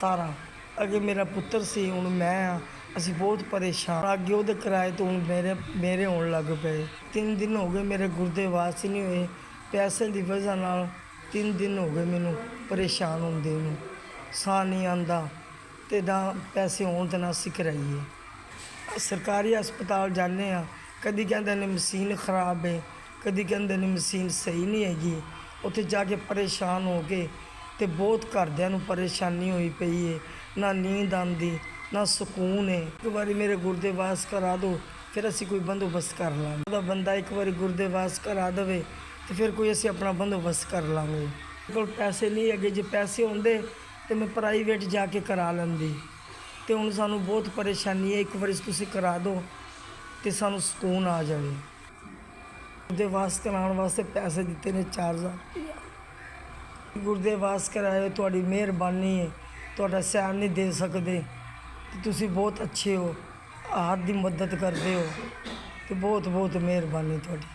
ਸਾਰਾ ਅੱਗੇ ਮੇਰਾ ਪੁੱਤਰ ਸੀ, ਹੁਣ ਮੈਂ ਆ। ਅਸੀਂ ਬਹੁਤ ਪਰੇਸ਼ਾਨ, ਅੱਗੇ ਉਹਦੇ ਕਿਰਾਏ ਤੋਂ ਹੁਣ ਮੇਰੇ ਹੋਣ ਲੱਗ ਪਏ। 3 ਦਿਨ ਹੋ ਗਏ ਮੇਰੇ ਗੁਰਦੇ ਵਾਸ ਹੀ ਨਹੀਂ ਹੋਏ। ਪੈਸੇ ਦੀ ਵਜ੍ਹਾ ਨਾਲ 3 ਦਿਨ ਹੋ ਗਏ ਮੈਨੂੰ ਪਰੇਸ਼ਾਨ ਹੁੰਦੇ ਨੂੰ। ਸਾਹ ਨਹੀਂ ਆਉਂਦਾ ਤੇ ਨਾ ਪੈਸੇ ਹੋਣ ਤੇ ਨਾ ਅਸੀਂ ਕਰਾਈਏ। ਸਰਕਾਰੀ ਹਸਪਤਾਲ ਜਾਂਦੇ ਹਾਂ, ਕਦੀ ਕਹਿੰਦੇ ਨੇ ਮਸ਼ੀਨ ਖਰਾਬ ਹੈ, ਕਦੀ ਕਹਿੰਦੇ ਨੇ ਮਸ਼ੀਨ ਸਹੀ ਨਹੀਂ ਹੈਗੀ। ਉੱਥੇ ਜਾ ਕੇ ਪਰੇਸ਼ਾਨ ਹੋ ਕੇ ਤੇ ਬਹੁਤ ਘਰਦਿਆਂ ਨੂੰ ਪਰੇਸ਼ਾਨੀ ਹੋਈ ਪਈ ਹੈ। ਨਾ ਨੀਂਦ ਆਉਂਦੀ, ਨਾ ਸਕੂਨ ਹੈ। ਇੱਕ ਵਾਰੀ ਮੇਰੇ ਗੁਰਦੇ ਵਾਸ ਕਰਾ ਦਿਓ, ਫਿਰ ਅਸੀਂ ਕੋਈ ਬੰਦੋਬਸਤ ਕਰ ਲਾਂਗੇ। ਉਹਦਾ ਬੰਦਾ ਇੱਕ ਵਾਰੀ ਗੁਰਦੇ ਵਾਸ ਕਰਾ ਦੇਵੇ ਤੇ ਫਿਰ ਕੋਈ ਅਸੀਂ ਆਪਣਾ ਬੰਦੋਬਸਤ ਕਰ ਲਾਂਗੇ। ਮੇਰੇ ਕੋਲ ਪੈਸੇ ਨਹੀਂ ਹੈਗੇ, ਜੇ ਪੈਸੇ ਹੁੰਦੇ ਤੇ ਮੈਂ ਪ੍ਰਾਈਵੇਟ ਜਾ ਕੇ ਕਰਾ ਲੈਂਦੀ। ਤੇ ਹੁਣ ਸਾਨੂੰ ਬਹੁਤ ਪਰੇਸ਼ਾਨੀ ਹੈ, ਇੱਕ ਵਾਰੀ ਤੁਸੀਂ ਕਰਾ ਦਿਓ ਤੇ ਸਾਨੂੰ ਸਕੂਨ ਆ ਜਾਵੇ। ਗੁਰਦੇ ਵਾਸ ਕਰਾਉਣ ਵਾਸਤੇ ਪੈਸੇ ਦਿੱਤੇ ਨੇ 4000 ਰੁਪਇਆ। ਗੁਰਦੇ ਵਾਸ ਕਰਾਏ, ਤੁਹਾਡੀ ਮਿਹਰਬਾਨੀ ਹੈ, ਤੁਹਾਡਾ ਸਿਆਣ ਨਹੀਂ ਦੇ ਸਕਦੇ ਤੇ ਤੁਸੀਂ ਬਹੁਤ ਅੱਛੇ ਹੋ, ਹਰ ਦੀ ਮਦਦ ਕਰਦੇ ਹੋ ਤੇ ਬਹੁਤ ਬਹੁਤ ਮਿਹਰਬਾਨੀ ਤੁਹਾਡੀ।